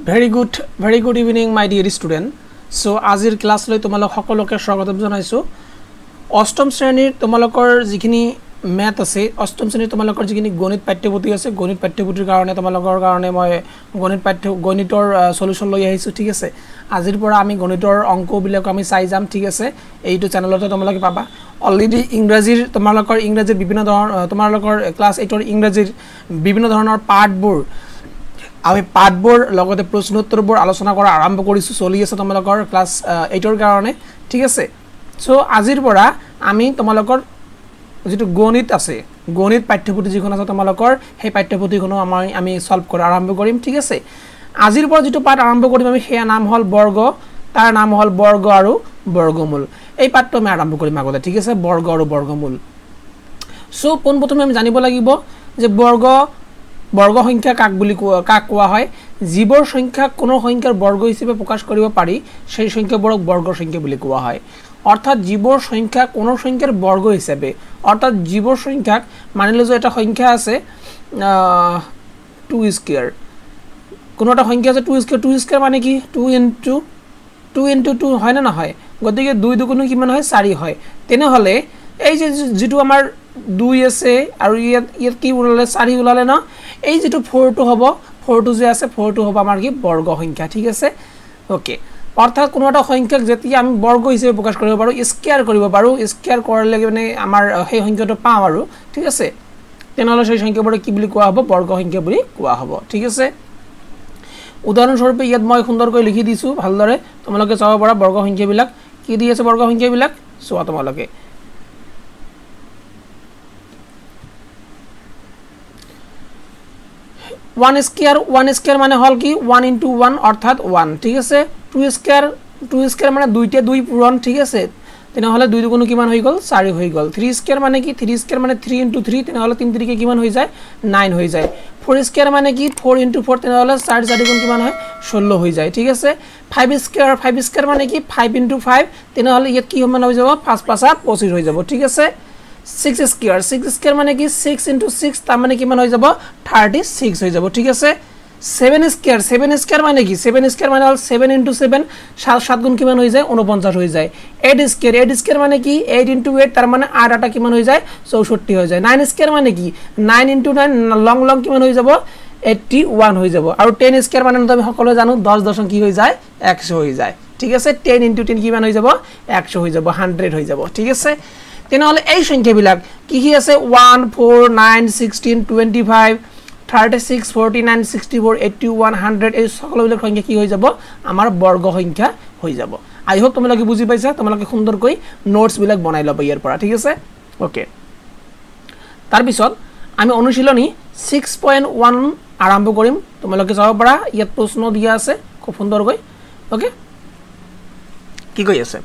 very good evening my dear student. So আজিৰ class লৈ তোমালোক সকলোকে স্বাগতম জনাইছো। অষ্টম শ্ৰেণীৰ তোমালোকৰ যিখিনি ম্যাথ আছে, অষ্টম শ্ৰেণীৰ তোমালোকৰ যিখিনি গণিত পাঠ্যপুথি আছে, গণিত পাঠ্যপুথিৰ কাৰণে তোমালোকৰ কাৰণে মই গণিতৰ সলিউশন লৈ আহিছো, ঠিক আছে। আজিৰ পৰা আমি গণিতৰ অংকবিলাক আমি চাই যাম, ঠিক আছে। এইটো চেনেলতে তোমালোকে পাবা। অলৰেডি ইংৰাজীৰ তোমালোকৰ ইংৰাজীৰ বিভিন্ন ধৰণৰ তোমালোকৰ ক্লাস 8ৰ ইংৰাজীৰ বিভিন্ন ধৰণৰ পাঠবোৰ আমি পাঠবোৰ লগতে প্ৰশ্ন উত্তৰবোৰ আলোচনা কৰা আৰম্ভ কৰিছো, চলি আছে তোমালোকৰ ক্লাস 8ৰ কাৰণে, ঠিক আছে। সো আজিৰ পৰা আমি তোমালোকৰ যেটো গণিত আছে, গণিত পাঠ্যপুথি যিখন আছে তোমালোকৰ সেই পাঠ্যপুথিখন আমি সলভ কৰা আৰম্ভ কৰিম, ঠিক আছে। আজিৰ পৰা যেটো পাঠ আৰম্ভ কৰিম আমি সেয়া নাম হল বৰ্গ, তাৰ নাম হল বৰ্গ আৰু বৰ্গমূল। এই পাঠটো আমি আৰম্ভ কৰিম আগতে, ঠিক আছে, বৰ্গ আৰু বৰ্গমূল। সো পোনপ্ৰথমে আমি জানিব লাগিব যে বৰ্গ সংখ্যা কাক কোৱা হয়। যিবোৰ সংখ্যা কোনো সংখ্যাৰ বৰ্গ হিচাপে প্ৰকাশ কৰিব পাৰি সেই সংখ্যাবোৰক বৰ্গ সংখ্যা বুলি কোৱা হয়। অৰ্থাৎ যিবোৰ সংখ্যা কোনো সংখ্যাৰ বৰ্গ হিচাপে, অৰ্থাৎ যিবোৰ সংখ্যাক মানিলো যে এটা সংখ্যা আছে 2 স্কয়াৰ, কোনো এটা সংখ্যা আছে 2 স্কয়াৰ, 2 স্কয়াৰ মানে কি 2 into 2 হয় না নহয়, গতিকে 2 দুগুণ কিমান হয় 4 হয়। তেনেহলে এই যে যেটো আমাৰ 2 আছে আৰু ইয়াত কি ওলালে 4 ওলালে না, এই যেটো 4 টো হ'ব, 4 টো যে আছে 4 টো হ'ব আমাৰ কি বৰ্গ সংখ্যা, ঠিক আছে। ওকে, অৰ্থাৎ কোনো এটা সংখ্যাক যেতিয়া আমি বৰ্গ হিচাপে প্ৰকাশ কৰিব পাৰো, স্কয়াৰ কৰিব পাৰো, স্কয়াৰ কৰিলে মানে আমাৰ সেই সংখ্যাটো পাম আৰু, ঠিক আছে। তেনেহলে সেই সংখ্যাবোৰ কি বুলি কোৱা হ'ব, বৰ্গ সংখ্যা বুলি কোৱা হ'ব, ঠিক আছে। উদাহৰণস্বৰূপে ইয়াত মই সুন্দৰকৈ লিখি দিছো, ভালদৰে তোমালোকে চাব পাৰা বৰ্গ সংখ্যাবিলাক কি দি আছে, বৰ্গ সংখ্যাবিলাক চোৱা তোমালোকে। 1 স্কয়াৰ মানে হল কি 1 into 1 অৰ্থাৎ 1, ঠিক আছে। 2 স্কয়াৰ মানে দুইটা 2 পূৰণ, ঠিক আছে। তেনেহলে 2 দুগুণ কিমান হৈ গল 4 হৈ গল। 3 স্কয়াৰ মানে কি 3 স্কয়াৰ মানে 3 into 3, তেনেহলে 3 3 কে কিমান হৈ যায় 9 হৈ যায়। 4 স্কয়াৰ মানে কি 4 into 4, তেনেহলে 4 4 গুণ কিমান হয় 16 হৈ যায়, ঠিক আছে। 5 স্কয়াৰ মানে কি 5 into 5, তেনেহলে ইয়াত কি সমান হৈ যাব 5 5 25 হৈ যাব, ঠিক আছে। 6 স্কয়াৰ মানে কি 6 into 6, তাৰ মানে কিমান হৈ যাব 36 হৈ যাব, ঠিক আছে। 7 স্কয়াৰ মানে কি 7 স্কয়াৰ মানে হল 7 into 7, 7 গুণ কিমান হৈ যায় 49 হৈ যায়। 8 স্কয়াৰ মানে কি 8 into 8, তাৰ মানে 8 8 কিমান হৈ যায় 64 হৈ যায়। 9 স্কয়াৰ মানে কি 9 into 9, লং কিমান হৈ যাব 81 হৈ যাব। আৰু 10 স্কয়াৰ মানে আমি সকলোৱে জানো 10 দশমিক কি হৈ যায় 100 হৈ যায়, ঠিক আছে। 10 into 10 কিমান হৈ যাব 100 হৈ যাব, 100 হৈ যাব, ঠিক আছে। তেনেহলে এই সংখ্যাবিলাক কি আছে 1 4 9 16 25 36 49 64 81 100, এই সকলোবিলাক সংখ্যা কি হৈ যাব আমাৰ বৰ্গ সংখ্যা হৈ যাব। আই হোপ তোমালোকে বুজি পাইছা, তোমালোকে সুন্দৰকৈ নোটস বিলাক বনাই লবা ইয়াৰ পৰা, ঠিক আছে। ওকে, তাৰ পিছত আমি অনুশীলনী 6.1 আৰম্ভ কৰিম। তোমালোকে চাব পাৰা ইয়াত প্ৰশ্ন দিয়া আছে খুব সুন্দৰকৈ। ওকে, কি কৈ আছে,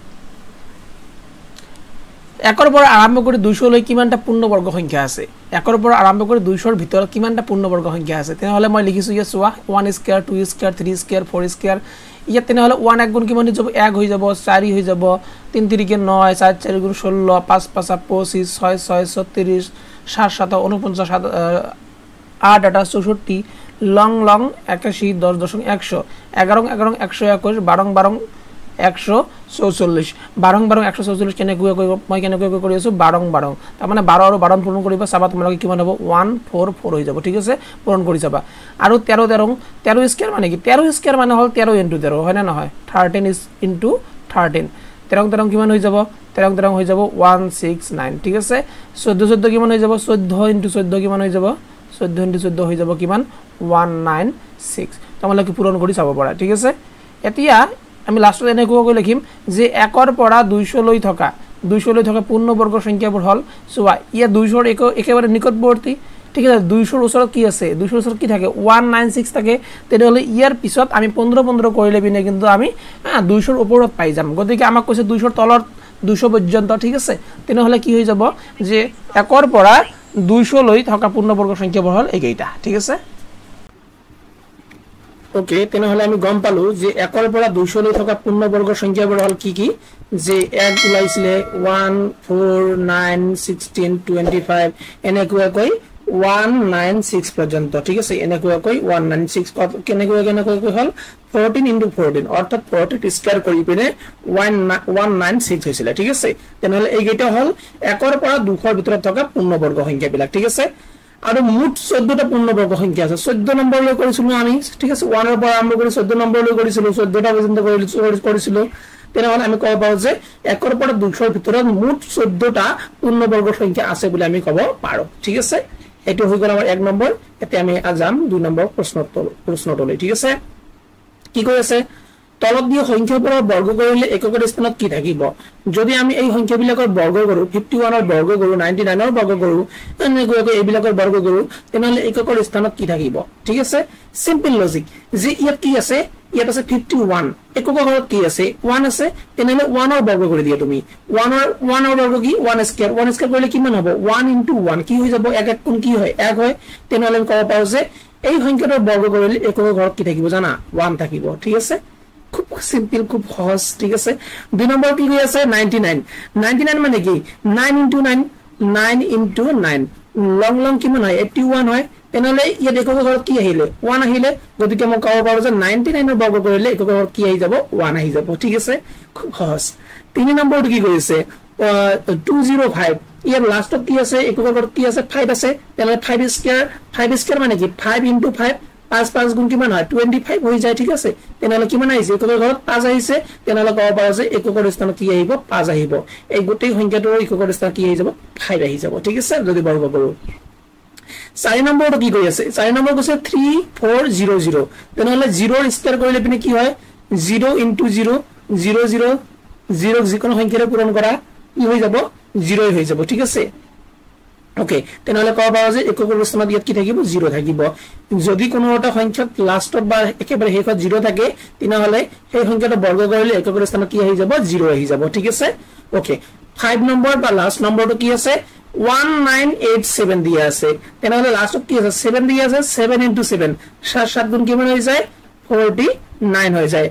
1 পৰা আৰম্ভ কৰি 200 লৈ কিমানটা পূৰ্ণবৰ্গ সংখ্যা আছে। 1 পৰা আৰম্ভ কৰি 200 ভিতৰত কিমানটা পূৰ্ণবৰ্গ সংখ্যা আছে। তেনেহলে মই লিখিছো ইয়াত চোৱা 1 স্কয়াৰ 2 স্কয়াৰ 3 স্কয়াৰ 4 স্কয়াৰ। ইয়াত তেনেহলে 1 এক গুণ কিমান হৈ যাব 1 হৈ যাব, 4 হৈ যাব, 3 3 কে 9, 4 4 গুণ 16, 5 5 25, 6 6 36, 7 7 49, 8 8 64, লং 81, 10 দশমিক 100, 11 11 121, 12 12 144, 12 12 144 কেনেকৈ কৰিব, মই কেনেকৈ কৰি আছো 12 12, তাৰ মানে 12 আৰু 12 পূৰণ কৰিবা, চাবা তোমালোকে কিমান হ'ব 144 হৈ যাব, ঠিক আছে। পূৰণ কৰি যাবা। আৰু 13 স্কয়াৰ মানে কি 13 স্কয়াৰ মানে হল 13 into 13, হয় না নহয়, 13 is into 13, 13 কিমান হৈ যাব 13 হৈ যাব 169, ঠিক আছে। 14 কিমান হৈ যাব 14 into 14 কিমান হৈ যাব 14 into 14 হৈ যাব কিমান 196, তোমালোকে পূৰণ কৰি চাব পাৰা, ঠিক আছে। এতিয়া আমি লাষ্টত এনেকৈ লিখিম যে 1 পৰা 200 লৈ থকা পূৰ্ণবৰ্গ সংখ্যাবোৰ হল চোৱা, ইয়া 200 একেবাৰে নিকটৱৰ্তী, ঠিক আছে। 200 ওচৰত কি আছে 200 ওচৰত কি থাকে 196 থাকে। তেনেহলে ইয়াৰ পিছত আমি 15 15 কৰিলে বিনে কিন্তু আমি 200 ওপৰত পাই যাম। গতিকে আমাক কৈছে 200 তলত 200 পৰ্যন্ত, ঠিক আছে। তেনেহলে কি হৈ যাব যে 1 পৰা 200 লৈ থকা পূৰ্ণবৰ্গ সংখ্যাবোৰ হল এইকেইটা, ঠিক আছে। ওকে, তেনেহলে আমি গম পালো যে 1 পৰা 200 লৈ থকা পূৰ্ণবৰ্গ সংখ্যাবোৰ হল কি কি, যে 1 ওলাইছিলে 1 4 9 16 25 এনেকৈ 196 পর্যন্ত ঠিক আছে এনেকৈ 196 কেনেকৈ হল 14 into 14 অর্থাৎ 40 স্কয়ার কৰি পিনে 196 হৈছিল ঠিক আছে তেনেহলে এই গেটা হল 1 ৰ পৰা 200 ৰ ভিতৰত থকা পূৰ্ণবৰ্গ সংখ্যা বিলাক ঠিক আছে আৰু মুঠ 14টা পূৰ্ণবৰ্গ সংখ্যা আছে 14 নম্বৰ লৈ কৰিছিলো আমি ঠিক আছে 1 ৰ পৰা আৰম্ভ কৰি 14 নম্বৰ লৈ কৰিছিলো 14টা পৰ্যন্ত কৰিছিলো তেনেহলে আমি কব পাৰো যে 1 ৰ পৰা 200 ৰ ভিতৰত মুঠ 14টা পূৰ্ণবৰ্গ সংখ্যা আছে বুলি আমি কব পাৰো ঠিক আছে এটো হৈ গল আমাৰ 1 নম্বৰ এতে আমি আজাম 2 নম্বৰ প্ৰশ্নটো ঠিক আছে কি কৈ আছে তলত দিয়া সংখ্যাবোৰৰ বৰ্গ কৰিলে এককৰ স্থানত কি থাকিব যদি আমি এই সংখ্যাবিলাকৰ বৰ্গ কৰো 51 ৰ বৰ্গ কৰো 99 ৰ বৰ্গ কৰো এনেকৈ এইবিলাকৰ বৰ্গ কৰো তেনেহলে এককৰ স্থানত কি থাকিব ঠিক আছে সিম্পল লজিক যে ইয়াত কি আছে ইয়াত আছে 51 এককৰ ঘৰত কি আছে 1 আছে তেনেহলে 1 ৰ বৰ্গ কৰি দিয়া তুমি 1 ৰ বৰ্গ কি 1 স্কয়াৰ কৰিলে কিমান হ'ব 1 into 1 কি হৈ যাব এক কোন কি হয় 1 হয় তেনেহলে আমি ক'ব পাৰো যে এই সংখ্যাটোৰ বৰ্গ কৰিলে এককৰ ঘৰত কি থাকিব জানা 1 থাকিব ঠিক আছে খুব সিম্পল খুব সহজ ঠিক আছে 2 নম্বৰ কি হৈ আছে 99 মানে কি 9 into 9 into 9 লং কিমান হয় 81 হয় তেনেহলে ইয়াত এককৰ ঘৰত কি আহিলে 1 আহিলে গতিকে মই ক'ব পাৰো যে 99 ৰ বৰ্গ কৰিলে এককৰ ঘৰত কি আহি যাব 1 আহি যাব ঠিক আছে খুব সহজ 3 নম্বৰটো কি কৰিছে 205 ইয়াৰ লাষ্টত কি আছে এককৰ ঘৰত কি আছে 5 আছে তেনেহলে 5 স্কয়াৰ মানে কি 5 into 5 5 গুণ কিমান হয় 25 হৈ যায় ঠিক আছে তেনেহলে কিমান আহিছে এককৰ ঘৰত 5 আহিছে তেনেহলে ক'ব পাৰো যে এককৰ স্থানত কি আহিব 5 আহিব এই গোটেই সংখ্যাটোৰ এককৰ স্থানত কি আহি যাব 5 আহি যাব ঠিক আছে যদি বৰ্গ কৰো 4 নম্বৰটো কি কৰি আছে 4 নম্বৰ কৈছে 3400 তেনেহলে 0 ৰ স্কয়াৰ কৰিলে পিনে কি হয় 0 into 0 0 0 যিকোনো সংখ্যাৰে পূৰণ কৰা কি হৈ যাব 0 হৈ যাব ঠিক আছে ওকে তেনেহলে ক'ব পাৰো যে এককৰ স্থানত ইয়াত কি থাকিব 0 থাকিব যদি কোনো এটা সংখ্যাত লাষ্টত বা একেবাৰে শেষত 0 থাকে তেনেহলে সেই সংখ্যাটো বৰ্গ কৰিলে এককৰ স্থানত কি আহি যাব 0 আহি যাব ঠিক আছে ওকে 5 নম্বৰ বা লাষ্ট নম্বৰটো কি আছে 1987 দিয়া আছে তেনেহলে লাষ্টত কি আছে 7 দিয়া আছে 7 into 7 7 গুণ কিমান হৈ যায় 49 হৈ যায়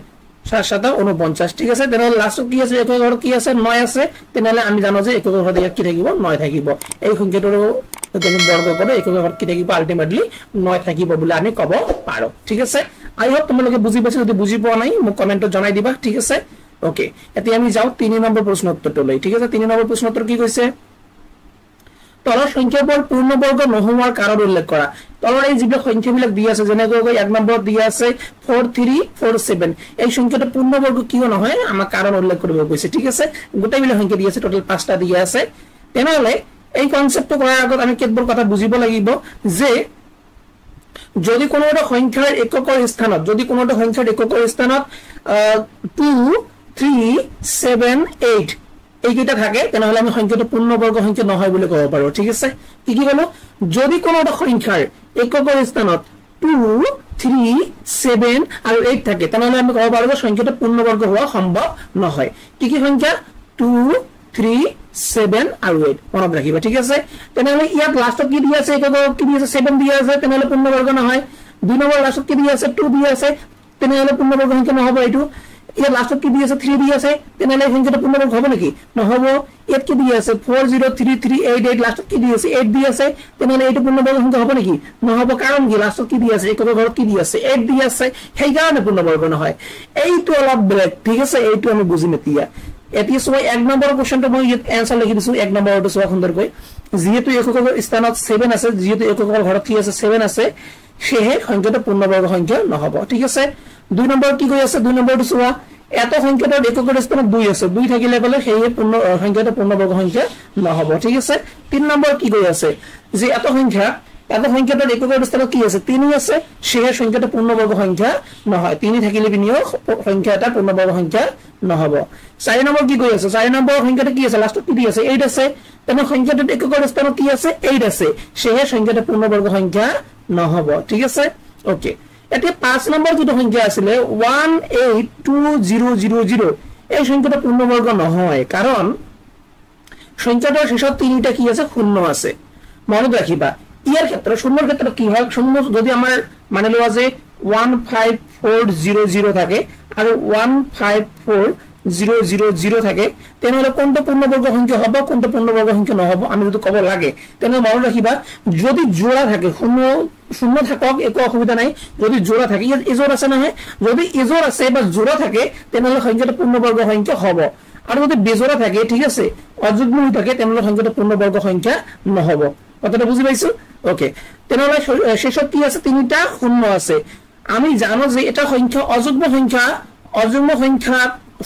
7 49 ঠিক আছে তেনেহলে লাষ্টত কি আছে এককৰ ঘৰত কি আছে 9 আছে তেনেহলে আমি জানো যে এককৰ ঘৰত কি থাকিব 9 থাকিব এই সংখ্যাটোৰ যদি আমি বৰ্গ কৰো এককৰ ঘৰত কি থাকিব আলটিমেটলি 9 থাকিব বুলি আমি কব পাৰো ঠিক আছে আই হোপ তোমালোকে বুজি পাইছা যদি বুজি পোৱা নাই মোক কমেন্টত জনাই দিবা ঠিক আছে ওকে এতিয়া আমি যাও 3 নম্বৰ প্ৰশ্ন উত্তৰটোলৈ ঠিক আছে 3 নম্বৰ প্ৰশ্ন উত্তৰ কি কৈছে তলৰ সংখ্যাবোৰ পূৰ্ণবৰ্গ নোহোৱাৰ কাৰণ উল্লেখ কৰা তলৰ এই যিবিলাক সংখ্যাবিলাক দিয়া আছে যেনেকৈ 1 নম্বৰত দিয়া আছে 4347 এই সংখ্যাটো পূৰ্ণবৰ্গ কিয় নহয় আমাৰ কাৰণ উল্লেখ কৰিব কৈছে ঠিক আছে গোটেইবিলাক সংখ্যা দিয়া আছে টোটাল 5টা দিয়া আছে তেনেহলে এই কনসেপ্টটো কৰাৰ আগত আমি কেতবোৰ কথা বুজিব লাগিব যে যদি কোনো এটা সংখ্যাৰ এককৰ স্থানত 2 3 7 8 এইকেইটা থাকে তেনেহলে আমি সংখ্যাটো পূৰ্ণবৰ্গ সংখ্যা নহয় বুলি ক'ব পাৰো ঠিক আছে কি হলো যদি কোনো এটা সংখ্যাৰ এককৰ স্থানত 2 3 7 আৰু 8 থাকে তেনেহলে আমি ক'ব পাৰো যে সংখ্যাটো পূৰ্ণবৰ্গ হোৱা সম্ভৱ নহয় কি সংখ্যা 2 3 7 আৰু 8 মনত ৰাখিবা ঠিক আছে তেনেহলে ইয়াত লাষ্টত কি দিয়া আছে এককৰ কি দিয়া আছে 7 দিয়া আছে তেনেহলে পূৰ্ণবৰ্গ নহয় 2 নম্বৰ লাষ্টত কি দিয়া আছে 2 দিয়া আছে তেনেহলে পূৰ্ণবৰ্গ সংখ্যা নহব এইটো ইয়াত লাষ্টত কি দিয়া আছে 3 দিয়া আছে তেনেহলে সংখ্যাটো পূৰ্ণবৰ্গ হ'ব নেকি নহব ইয়াত কি দিয়া আছে 403388 লাষ্টত কি দিয়া আছে 8 দিয়া আছে তেনেহলে এইটো পূৰ্ণবৰ্গ সংখ্যা হ'ব নেকি নহব কাৰণ কি লাষ্টত কি দিয়া আছে এককৰ ঘৰত কি দিয়া আছে 8 দিয়া আছে সেই কাৰণে পূৰ্ণবৰ্গ নহয় এইটো অলপ বেলেগ ঠিক আছে এইটো আমি বুজিম এতিয়া এতিয়া সব 1 নম্বৰ কোৱেশ্চনটো মই ইয়াত আনসাৰ লিখি দিছো 1 নম্বৰটো সব সুন্দৰকৈ যেহেতু এককৰ স্থানত 7 আছে যেহেতু এককৰ ঘৰত কি আছে 7 আছে সেয়ে সংখ্যাটো পূৰ্ণবৰ্গ সংখ্যা নহব ঠিক আছে 2 নম্বৰ কি কৈ আছে 2 নম্বৰটো চোৱা এত সংখ্যাটোৰ এককৰ স্থানত 2 আছে 2 থাকিলে বলে সেয়ে সংখ্যাটো পূৰ্ণবৰ্গ সংখ্যা নহব ঠিক আছে 3 নম্বৰ কি কৈ আছে যে এত সংখ্যাটোৰ এককৰ স্থানত কি আছে 3 আছে সেয়ে সংখ্যাটো পূৰ্ণবৰ্গ সংখ্যা নহয় 3 থাকিলে বিনিও সংখ্যা এটা পূৰ্ণবৰ্গ সংখ্যা নহব 4 নম্বৰ কি কৈ আছে 4 নম্বৰ সংখ্যাটো কি আছে লাষ্টত কি আছে 8 আছে তেনে সংখ্যাটোৰ এককৰ স্থানত কি আছে 8 আছে সেয়ে সংখ্যাটো পূৰ্ণবৰ্গ সংখ্যা নহব ঠিক আছে ওকে এতিয়া 5 নম্বৰ যেটো সংখ্যা আছিল 1820000 এই সংখ্যাটো পূৰ্ণবৰ্গ নহয় কাৰণ সংখ্যাটোৰ শেষত 3টা কি আছে শূন্য আছে মনত ৰাখিবা ইয়াৰ ক্ষেত্ৰত শূন্যৰ ক্ষেত্ৰত কি হয় শূন্য যদি আমাৰ মানে লোৱা যে 15400 থাকে আৰু 154 0 0 0 থাকে তেনেহলে কোনটা পূর্ণবর্গ সংখ্যা হবে কোনটা পূর্ণবর্গ সংখ্যা নহব আমি যদি কব লাগে তেনেহলে মনত রাখিবা যদি জোড়া থাকে শূন্য থাকক একো অসুবিধা নাই যদি জোড়া থাকে এজোড় আছে নহয় যদি এজোড় আছে বা জোড়া থাকে তেনেহলে সংখ্যাটা পূর্ণবর্গ সংখ্যা হবে আর যদি বেজোড়া থাকে ঠিক আছে অযুগ্ম হৈ থাকে তেনেহলে সংখ্যাটা পূর্ণবর্গ সংখ্যা নহব কথাটা বুঝি পাইছো ওকে তেনেহলে শেষত কি আছে তিনটা শূন্য আছে আমি জানো যে এটা সংখ্যা অযুগ্ম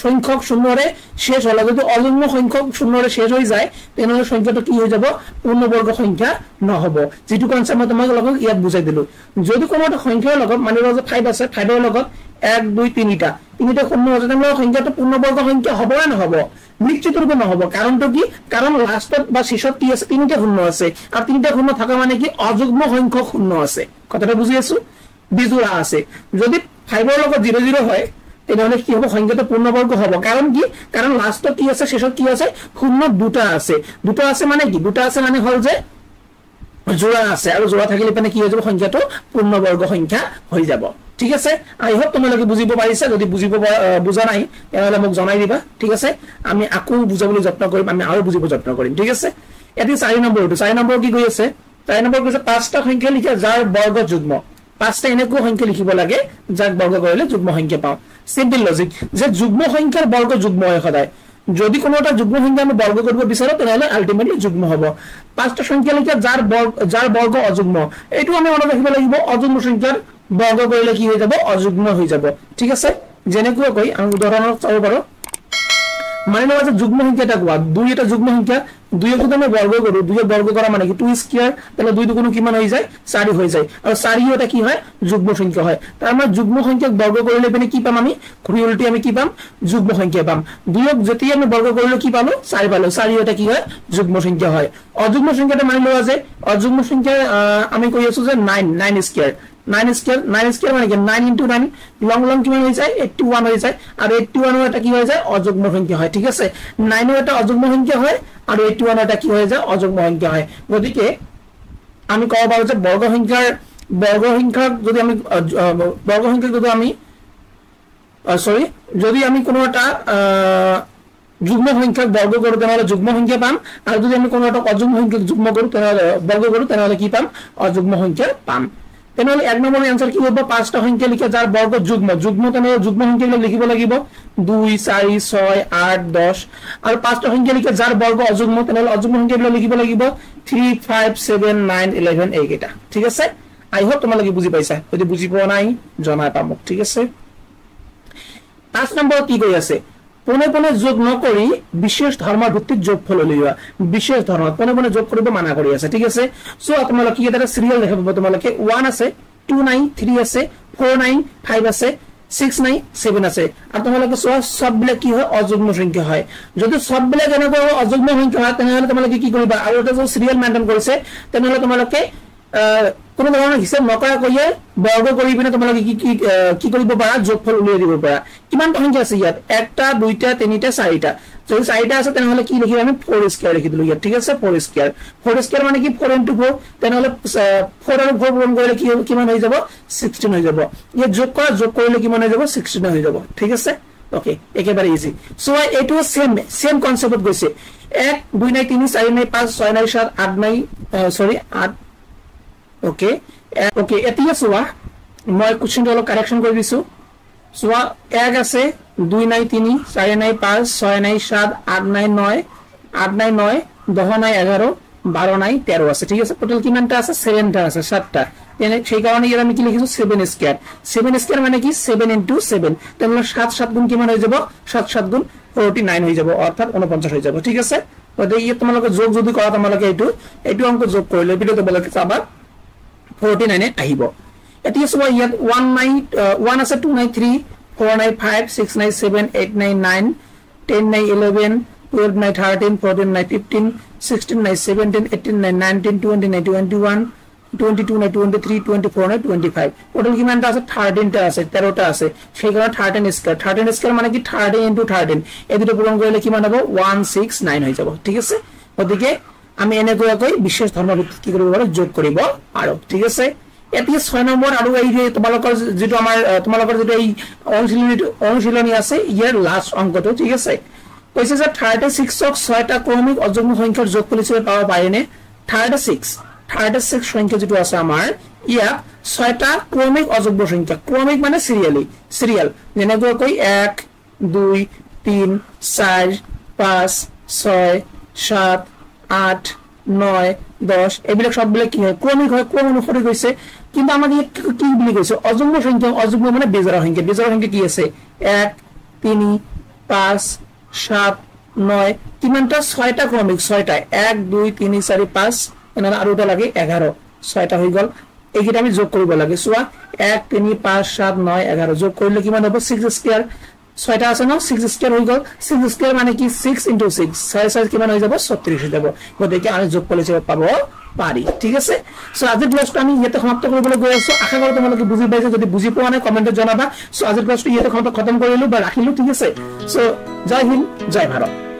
সংখ্যক শূন্যরে শেষ হলে যদি অযুগ্ম সংখ্যক শূন্যরে শেষ হয়ে যায় তেনেহলে সংখ্যাটা কি হয়ে যাব পূর্ণবর্গ সংখ্যা নহব যেটো কনসেপ্ট মই তোমাক লগত ইয়াত বুঝাই দিলো যদি কোনো একটা সংখ্যাৰ লগত মানে যে 5 আছে 5 এর লগত 1 2 3টা শূন্য আছে তেনেহলে সংখ্যাটা পূর্ণবর্গ সংখ্যা হবে না নহব নিশ্চিত রূপে নহব কারণটো কি কারণ লাস্টত বা শেষত কি আছে তিনটা শূন্য আছে আর তিনটা শূন্য থাকা মানে কি অযুগ্ম সংখ্যক শূন্য আছে কথাটা বুঝি আছো বিজোড়া আছে যদি 5 এর লগত 0 0 হয় তেনেহলে কি হবে সংখ্যাটা পূর্ণবর্গ হবে কারণ কি কারণ লাস্টত কি আছে শেষত কি আছে শূন্য দুটা আছে মানে কি দুটা আছে মানে হল যে জোড়া আছে আর জোড়া থাকিলে মানে কি হৈ যাব সংখ্যাটো পূর্ণবর্গ সংখ্যা হৈ যাব ঠিক আছে আই হোপ তোমালোকে বুজিব পাৰিছা যদি বুজা নাই তেনেহলে মোক জনাই দিবা ঠিক আছে আমি আকো বুজাবলৈ যত্ন কৰিম আমি আৰু বুজিব যত্ন কৰিম ঠিক আছে এটি 4 নম্বৰ কি কৈ আছে 4 নম্বৰ কৈছে পাঁচটা সংখ্যা লিখা যাৰ বৰ্গ যুগ্ম পাঁচটা এনেকুৱা সংখ্যা লিখিব লাগে যাক বৰ্গ কৰিলে যুগ্ম সংখ্যা পাও সিম্পল লজিক যে যুগ্ম সংখ্যাৰ বৰ্গ যুগ্ম হয় সদায় যদি কোনো এটা যুগ্ম সংখ্যা আমি বৰ্গ কৰিব বিচাৰো তেতিয়াহলে আলটিমেটলি যুগ্ম হ'ব পাঁচটা সংখ্যা লিখা যাৰ বৰ্গ অযুগ্ম এইটো আমি মনত ৰাখিব লাগিব অযুগ্ম সংখ্যাৰ বৰ্গ কৰিলে কি হৈ যাব অযুগ্ম হৈ যাব ঠিক আছে যেনেকৈ কই আমি উদাহৰণত চাব পাৰো মানে লওয়া যে যুগ্ম সংখ্যাটা কোৱা 2 এটা যুগ্ম সংখ্যা 2 ক যদি আমি বৰ্গ কৰো 2 এর বর্গ করা মানে কি 2 স্কয়ার তাহলে 2 দুগুণ কিমান হৈ যায় 4 হৈ যায় আর 4 এটা কি হয় যুগ্ম সংখ্যা হয় তার মানে যুগ্ম সংখ্যাক বর্গ কৰিলে মানে কি পাম আমি ঘুৰি উল্টি আমি কি পাম যুগ্ম সংখ্যা পাম 2 ক যেতি আমি বর্গ কৰিলে কি পালো 4 পালো 4 এটা কি হয় যুগ্ম সংখ্যা হয় অযুগ্ম সংখ্যাটা মানে লওয়া যে অযুগ্ম সংখ্যা আমি কই আছো যে 9 স্কয়ার 9 স্কয়ার মানে কি 9 into 9 লং কিমান হৈ যায় 81 হৈ যায় আর 81 এটা কি হৈ যায় অযুগ্ম সংখ্যা হয় ঠিক আছে 9 এটা অযুগ্ম সংখ্যা হয় আর 81 এটা কি হৈ যায় অযুগ্ম সংখ্যা হয় গতিকে আমি কব পাৰো যে বর্গ সংখ্যা যদি আমি যদি আমি কোনো একটা যুগ্ম সংখ্যাক বর্গ কৰো তেনহলে যুগ্ম সংখ্যা পাম আৰ যদি আমি কোনো একটা অযুগ্ম সংখ্যাক যুগ্ম কৰো তেনহলে বৰ্গ কৰো তেনহলে কি পাম অযুগ্ম সংখ্যা পাম তেনহলে এক নম্বৰৰ आंसर কি হ'ব পাঁচটা সংখ্যা লিখা যাৰ বর্গ যুগ্ম তেনহলে যুগ্ম সংখ্যাগুলো লিখিব লাগিব 2 4 6 8 10 আর পাঁচটা সংখ্যা লিখা যাৰ বর্গ অযুগ্ম তেনহলে অযুগ্ম সংখ্যাগুলো লিখিব লাগিব 3 5 7 9 11 এইকেইটা ঠিক আছে আই হোপ তোমালোকে বুজি পাইছা যদি বুজি পোৱা নাই জনাই পাম ঠিক আছে 5 নম্বৰ কি কৈ আছে পোনে পোনে যোগ নকৰি বিশেষ ধৰ্মৰ ভিত্তিত যোগফল উলিওৱা বিশেষ ধৰ্ম পোনে পোনে যোগ কৰিব মানা কৰি আছে ঠিক আছে সো তোমালোকে এটা সিরিয়াল দেখা পাব তোমালোকে 1 আছে 2 9 3 আছে 4 9 5 আছে 6 9 7 আছে আর তোমালোকে সববিলাক কি হয় অযুগ্ম সংখ্যা হয় যদি সববিলাক এনেকৈ অযুগ্ম সংখ্যা হয় তেনেহলে তোমালোকে কি কৰিবা আৰু এটা যে সিৰিয়াল মেইনটেইন কৰিছে তেনেহলে তোমালোকে কোনো ধৰণৰ হিসাব নকৰা কইয়ে বৰ্গ কৰি পিনে তোমালোকে কি কৰিব পাৰা যোগফল উলিয়াই দিব পাৰা কিমান সংখ্যা আছে ইয়াত একটা দুইটা তিনিটা চাৰিটা যদি চাৰিটা আছে তেনেহলে কি লিখিম আমি 4 স্কয়ার লিখি দিলো ইয়াত ঠিক আছে 4 স্কয়ার মানে কি 4 into 4 তেনেহলে 4 আৰু 4 পূৰণ কৰিলে কি কিমান হৈ যাব 16 হৈ যাব এই যোগ কৰিলে কিমান হৈ যাব 16 হৈ যাব ঠিক আছে ওকে একেবাৰে ইজি সো এটো সেম কনসেপ্টত গৈছে 1 2 9 3 4 9 5 6 9 7 8 9 8 ओके এতিয়া সোয়া মই কোশ্চেনটো অলপ কারেকশন কৰি দিছো সোয়া 1 আছে 2 9 3 4 9 5 6 9 7 8 9 9 8 9 9 10 9 11 12 9 13 আছে ঠিক আছে টোটাল কিমানটা আছে 7টা আছে 7টা তেনে সেই কারণে এর আমি কি লিখিছো 7 স্কয়ার মানে কি 7 into 7 তাহলে 7 7 গুণ কিমান হৈ যাব 7 7 গুণ 49 হৈ যাব অর্থাৎ 49 হৈ যাব ঠিক আছে তো এই তোমালোকে যোগ যদি কৰা তোমালোকে এইটো অংক যোগ কৰিলে ভিডিওতে বলকে চাবা 49 আহিব এতিয়া সব ইয়াত 1 আছে 2 9 3 4 9 5 6 9 7 8 9 9 10 9 11 12 9 13 14 9 15 16 9 17 18 9 19 20 9 21 22 9 23 24 9 25 টোটাল কিমানটা আছে 13টা আছে 13টা আছে সেই কারণে 13 স্কয়ার মানে কি 13 into 13 এই দুটো পূরণ করলে কিমান হবে 169 হৈ যাব ঠিক আছে ওদিকে আমি এনেকৈ বিশেষ ধর্ম ভিত্তিত কি কৰিব পাৰো যোগ কৰিব পাৰো ঠিক আছে এতিয়া 6 নম্বৰ আৰু এই যে তোমালোকৰ যেটো আমাৰ তোমালোকৰ যেটো এই অনুশীলনী আছে ইয়াৰ লাষ্ট অংকটো ঠিক আছে কৈছে যে 36 ক 6টা ক্ৰমিক অযুগ্ম সংখ্যাৰ যোগফল হিচাপে পাব পাৰেনে 36 সংখ্যা যেটো আছে আমাৰ ইয়াক 6টা ক্ৰমিক অযুগ্ম সংখ্যা ক্ৰমিক মানে সিৰিয়াল যেনেকৈ 1 2 3 4 5 6 7 8 9 10 এইবিলাক সববিলাক কি হয় ক্ৰমিক হয় ক্ৰম অনুসৰি গৈছে কিন্তু আমাক কি বুলি কৈছে অযুগ্ম সংখ্যা অযুগ্ম মানে বেজৰা সংখ্যা কি আছে 1 3 5 7 9 কিমানটা 6টা ক্ৰমিক 6টা 1 2 3 4 5 এনা আৰু এটা লাগে 11 6টা হৈ গল এইকেইটা আমি যোগ কৰিব লাগে চোৱা 1 3 5 7 9 11 যোগ কৰিলে কিমান হ'ব 6 স্কয়াৰ 6টা আছে ন 6 স্কয়াৰ হৈ গল 6 স্কয়াৰ মানে কি 6 * 6 6 কিমান হৈ যাব 36 হৈ যাব গতিকে আমি যোগ কৰিলে পাব পাৰি ঠিক আছে সো আজিৰ ক্লাসটো আমি ইয়াতে সমাপ্ত কৰিবলৈ গৈ আছো আশা কৰো তোমালোকে বুজি পাইছা যদি বুজি পোৱা নাই কমেন্টত জনাবা সো আজিৰ ক্লাসটো ইয়াতে খতম কৰিলো বা ৰাখিলো ঠিক আছে সো জয় হিন্দ জয় ভাৰত